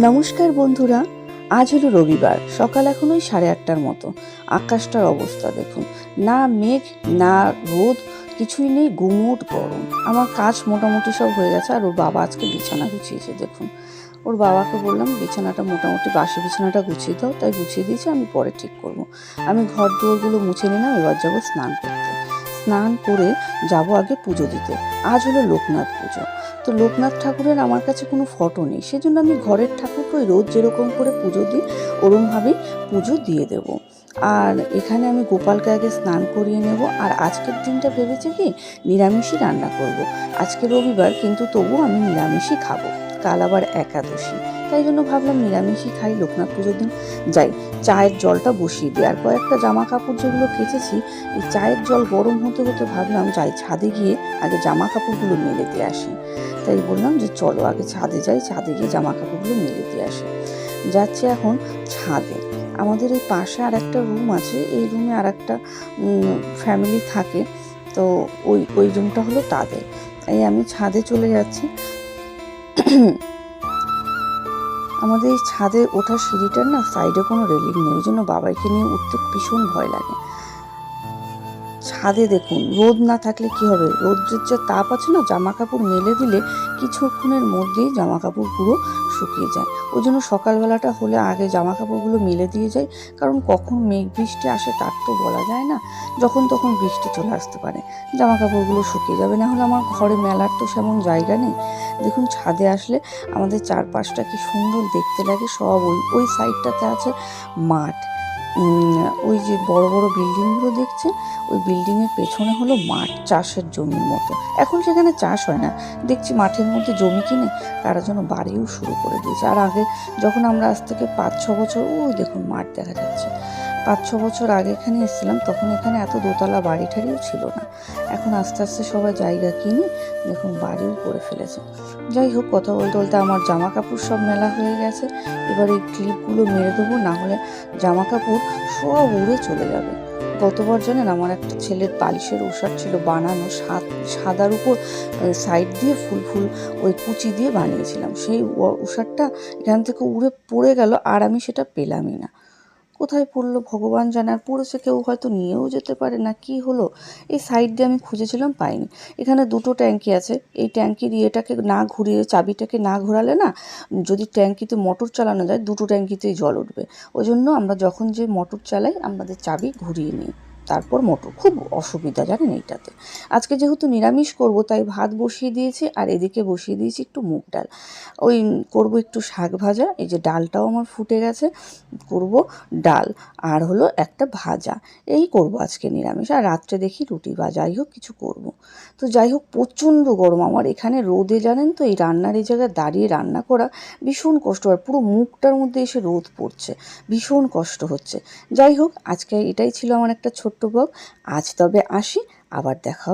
নমস্কার বন্ধুরা, আজ হলো রবিবার। সকাল এখন ওই 8:30টার মতো। আকাশটার অবস্থা দেখুন, না মেঘ না রোদ, কিছুই নেই, গুমোট গরম। আমার কাজ মোটামুটি সব হয়ে গেছে। আর ওর বাবা আজকে বিছানা গুছিয়েছে দেখুন। ওর বাবাকে বললাম বিছানাটা মোটামুটি বাসি বিছানাটা গুছিয়ে দাও, তাই গুছিয়ে দিয়েছি, আমি পরে ঠিক করব। আমি ঘর দুয়ারগুলো মুছে নিলাম, এবার যাবো স্নান করতে। স্নান করে যাব আগে পুজো দিতে। আজ হলো লোকনাথ পুজো। তো লোকনাথ ঠাকুরের আমার কাছে কোনো ফটো নেই, সেজন্য আমি ঘরের ঠাকুরকে ওই রোজ যেরকম করে পুজো দিই ওরমভাবেই পুজো দিয়ে দেব। আর এখানে আমি গোপালকে আগে স্নান করিয়ে নেব। আর আজকের দিনটা ভেবেছি কি নিরামিষই রান্না করব। আজকে রবিবার, কিন্তু তবুও আমি নিরামিষই খাবো। কাল আবার একাদশী, তাই জন্য ভাবলাম নিরামিষই খাই লোকনাথ পুজোর দিন। যাই, চায়ের জলটা বসিয়ে দিই। আর কয়েকটা জামা কাপড় যেগুলো কেচেছি, এই চায়ের জল গরম হতে হতে ভাবলাম যাই ছাদে গিয়ে আগে জামা কাপড়গুলো মেলে দিয়ে আসি। তাই বললাম যে চলো আগে ছাদে যাই, ছাদে গিয়ে জামা কাপড়গুলো মেলে দিয়ে আসি। যাচ্ছি এখন ছাদে। আমাদের এই পাশে আর একটা রুম আছে, এই রুমে আর একটা ফ্যামিলি থাকে। তো ওই রুমটা হলো তাদের। এই আমি ছাদে চলে যাচ্ছি। আমাদের এই ছাদে ওঠার সিঁড়িটার না সাইডে কোনো রেলিং নেই, ওই জন্য বাবাইকে নিয়ে উঠতে ভীষণ ভয় লাগে। ছাদে দেখুন, রোদ না থাকলে কি হবে, রোদ্রের যে তাপ আছে না, জামা কাপড় মেলে দিলে কিছুক্ষণের মধ্যেই জামা কাপড় পুরো শুকিয়ে যায়। ওই জন্য সকালবেলাটা হলে আগে জামা কাপড়গুলো মেলে দিয়ে যাই, কারণ কখন মেঘ বৃষ্টি আসে তার তো বলা যায় না, যখন তখন বৃষ্টি চলে আসতে পারে, জামা কাপড়গুলো শুকিয়ে যাবে। না হলে আমার ঘরে মেলার তো সেমন জায়গা নেই। দেখুন ছাদে আসলে আমাদের চারপাশটা কি সুন্দর দেখতে লাগে। সব ওই সাইডটাতে আছে মাঠ। ওই যে বড় বড় বিল্ডিংগুলো দেখছে, ওই বিল্ডিংয়ের পেছনে হলো মাঠ, চাষের জমির মতো। এখন সেখানে চাষ হয় না, দেখছি মাঠের মধ্যে জমি কিনে তারা যেন বাড়িও শুরু করে দিয়েছে। আর আগে যখন আমরা আজ থেকে 5-6 বছর, ওই দেখুন মাঠ দেখা যাচ্ছে, 5-6 বছর আগে এখানে এসেছিলাম, তখন এখানে এত দোতলা বাড়ি ঠাড়িও ছিল না। এখন আস্তে আস্তে সবাই জায়গা কিনে দেখুন বাড়িও করে ফেলেছে। যাই হোক, কথা বলতে বলতে আমার জামা কাপড় সব মেলা হয়ে গেছে। এবার এই ক্লিপগুলো মেরে দেবো, না হলে জামা কাপড় সব উড়ে চলে যাবে। গতবার জানেন আমার একটা ছেলের বালিশের ওষার ছিল বানানো, সাদার উপর সাইড দিয়ে ফুল ফুল ওই কুচি দিয়ে বানিয়েছিলাম। সেই ওষারটা এখান থেকে উড়ে পড়ে গেল, আর আমি সেটা পেলামই না। কোথায় পড়লো ভগবান জানে। আর পড়েছে, কেউ হয়তো নিয়েও যেতে পারে, না কি হলো। এই সাইড দিয়ে আমি খুঁজেছিলাম, পাইনি। এখানে দুটো ট্যাঙ্কি আছে, এই ট্যাঙ্কির ইয়েটাকে না ঘুরিয়ে, চাবিটাকে না ঘোরালে না, যদি ট্যাঙ্কিতে মোটর চালানো যায় দুটো ট্যাঙ্কিতেই জল উঠবে। ওই জন্য আমরা যখন যে মোটর চালাই আমাদের চাবি ঘুরিয়ে নিই, তারপর মোটর। খুব অসুবিধা জানেন এইটাতে। আজকে যেহেতু নিরামিষ করব, তাই ভাত বসিয়ে দিয়েছি, আর এদিকে বসিয়ে দিয়েছি একটু মুগ ডাল। ওই করব একটু শাক ভাজা, এই যে ডালটাও আমার ফুটে গেছে, করব ডাল আর হলো একটা ভাজা, এই করব আজকে নিরামিষ। আর রাত্রে দেখি রুটি বা যাই হোক কিছু করব। তো যাই হোক, প্রচণ্ড গরম আমার এখানে রোদে, জানেন তো এই রান্নার এই জায়গায় দাঁড়িয়ে রান্না করা ভীষণ কষ্ট হয়, পুরো মুখটার মধ্যে এসে রোদ পড়ছে, ভীষণ কষ্ট হচ্ছে। যাই হোক, আজকে এটাই ছিল আমার একটা ছোট্ট ব্লগ। আজ তবে আসি, আবার দেখা হবে।